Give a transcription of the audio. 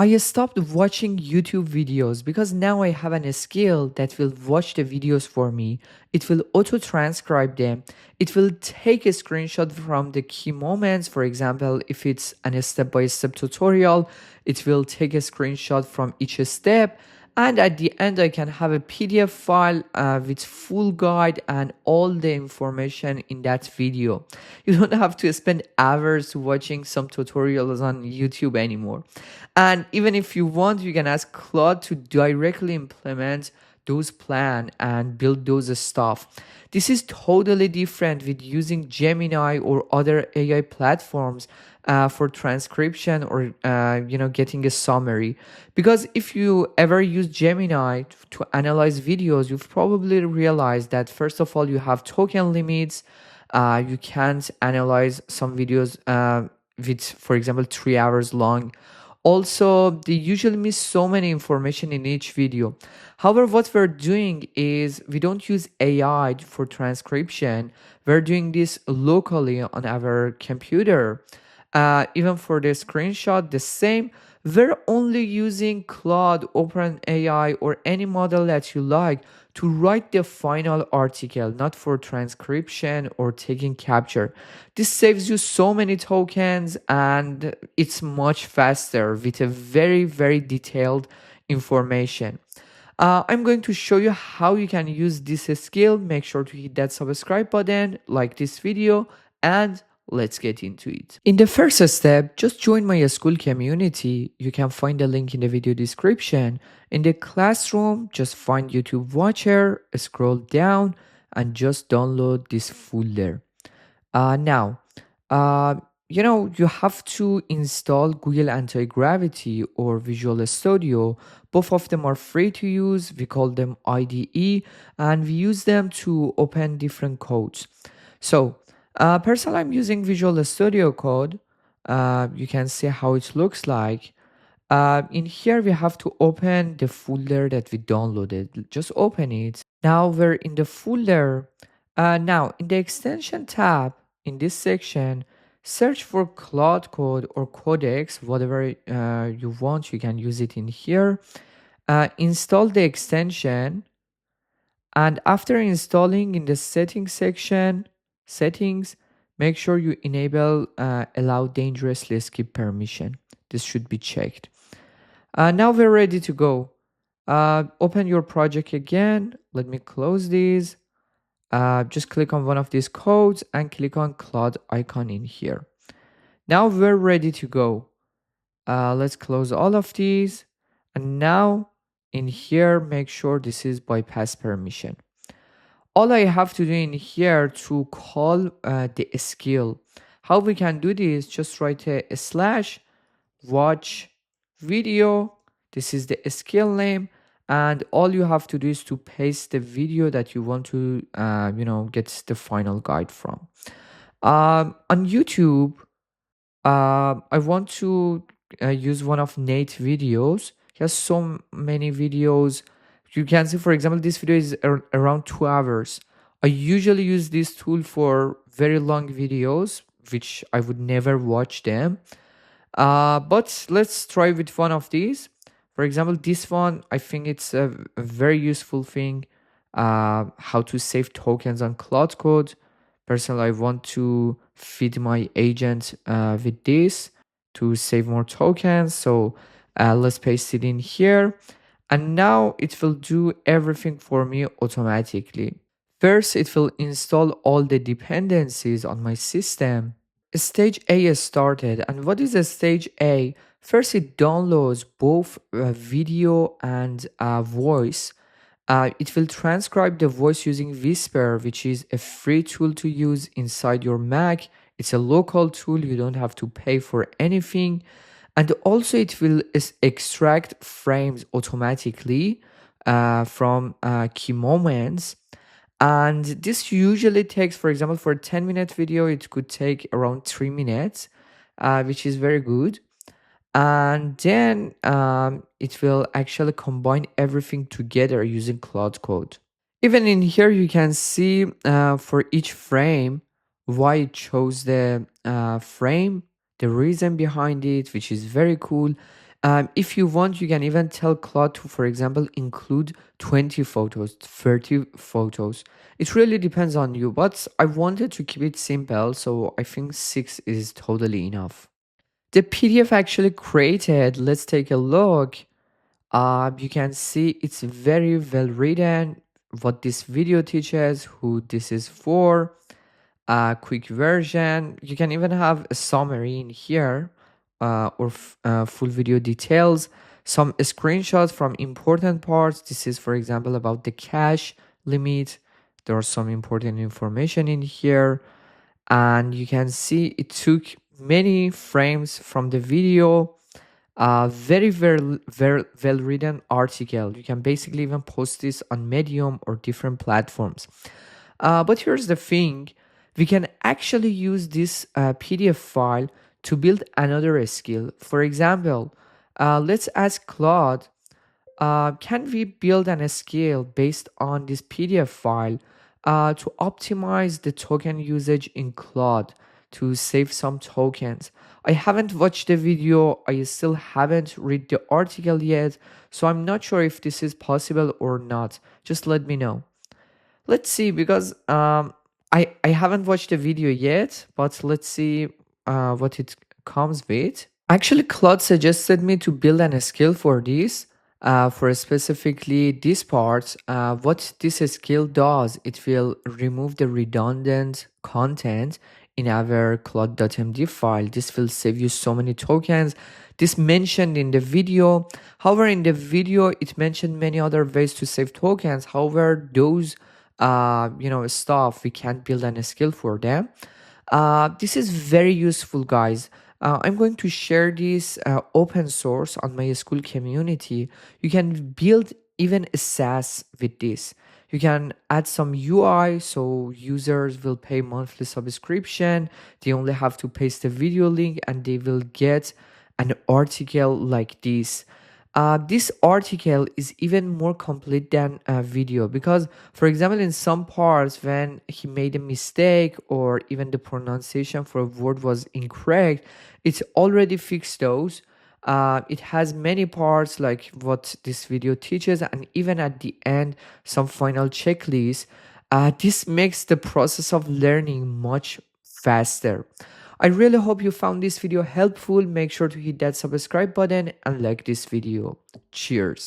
I stopped watching YouTube videos because now I have a skill that will watch the videos for me. It will auto transcribe them. It will take a screenshot from the key moments. For example, if it's a step by step tutorial, it will take a screenshot from each step. And at the end, I can have a PDF file with full guide and all the information in that video. You don't have to spend hours watching some tutorials on YouTube anymore. And even if you want, you can ask Claude to directly implement those plan and build those stuff. This is totally different with using Gemini or other AI platforms for transcription or getting a summary. Because if you ever use Gemini to analyze videos, you've probably realized that first of all you have token limits. You can't analyze some videos with, for example, 3 hours long. Also, they usually miss so many information in each video. However, what we're doing is we don't use AI for transcription. We're doing this locally on our computer. Even for the screenshot, the same. We're only using Claude, OpenAI, or any model that you like to write the final article, not for transcription or taking capture. This saves you so many tokens and it's much faster with a very, very detailed information. I'm going to show you how you can use this skill. Make sure to hit that subscribe button, like this video, and let's get into it. In the first step, just join my school community. You can find the link in the video description. In the classroom, just find YouTube Watcher, scroll down, and just download this folder. Now, uh, you have to install Google Anti-Gravity or Visual Studio. Both of them are free to use. We call them IDE, and we use them to open different codes. So, personally, I'm using Visual Studio Code. You can see how it looks like. In here, we have to open the folder that we downloaded. Just open it. Now we're in the folder. Now, in the extension tab, in this section, search for Claude Code or Codex, whatever you want. You can use it in here. Install the extension. And after installing in the settings section, settings, make sure you enable allow dangerously skip permission. This should be checked. Now we're ready to go. Open your project again. Let me close these. Just click on one of these codes and click on Claude icon in here. Now we're ready to go. Let's close all of these. And now in here, make sure this is bypass permission. All I have to do in here to call the skill. How we can do this, just write a slash watch video. This is the skill name. And all you have to do is to paste the video that you want to, get the final guide from. On YouTube, I want to use one of Nate's videos. He has so many videos. You can see, for example, this video is around 2 hours. I usually use this tool for very long videos, which I would never watch them. But let's try with one of these. For example, this one, I think it's a very useful thing. How to save tokens on Claude Code. Personally, I want to feed my agent with this to save more tokens. So let's paste it in here. And now it will do everything for me automatically. First, it will install all the dependencies on my system. Stage A is started. And what is a stage A? First, it downloads both video and voice. It will transcribe the voice using Whisper, which is a free tool to use inside your Mac. It's a local tool. You don't have to pay for anything. And also it will extract frames automatically from key moments. And this usually takes, for example, for a 10-minute video, it could take around 3 minutes, which is very good. And then it will actually combine everything together using Claude Code. Even in here, you can see for each frame why it chose the frame, the reason behind it, which is very cool. If you want, you can even tell Claude to, for example, include 20 photos, 30 photos. It really depends on you, but I wanted to keep it simple, so I think 6 is totally enough. The PDF actually created, let's take a look. You can see it's very well written, what this video teaches, who this is for, a quick version. You can even have a summary in here, or full video details, some screenshots from important parts. This is, for example, about the cache limit. There are some important information in here, and you can see it took many frames from the video. Very well written article. You can basically even post this on Medium or different platforms. But here's the thing, we can actually use this PDF file to build another skill. For example, let's ask Claude, can we build an skill based on this PDF file to optimize the token usage in Claude to save some tokens? I haven't watched the video, I still haven't read the article yet, so I'm not sure if this is possible or not. Just let me know. Let's see, because I haven't watched the video yet, but let's see what it comes with. Actually, Claude suggested me to build an skill for this, for specifically this part. What this skill does, it will remove the redundant content in our Claude.md file. This will save you so many tokens. This mentioned in the video. However, in the video, it mentioned many other ways to save tokens. However, those stuff, we can't build an skill for them. This is very useful, guys. I'm going to share this open source on my school community. You can build even a SaaS with this. You can add some UI, so users will pay monthly subscription. They only have to paste the video link and they will get an article like this. This article is even more complete than a video, because, for example, in some parts when he made a mistake or even the pronunciation for a word was incorrect, it's already fixed those. It has many parts like what this video teaches, and even at the end some final checklist. This makes the process of learning much faster. I really hope you found this video helpful. Make sure to hit that subscribe button and like this video. Cheers.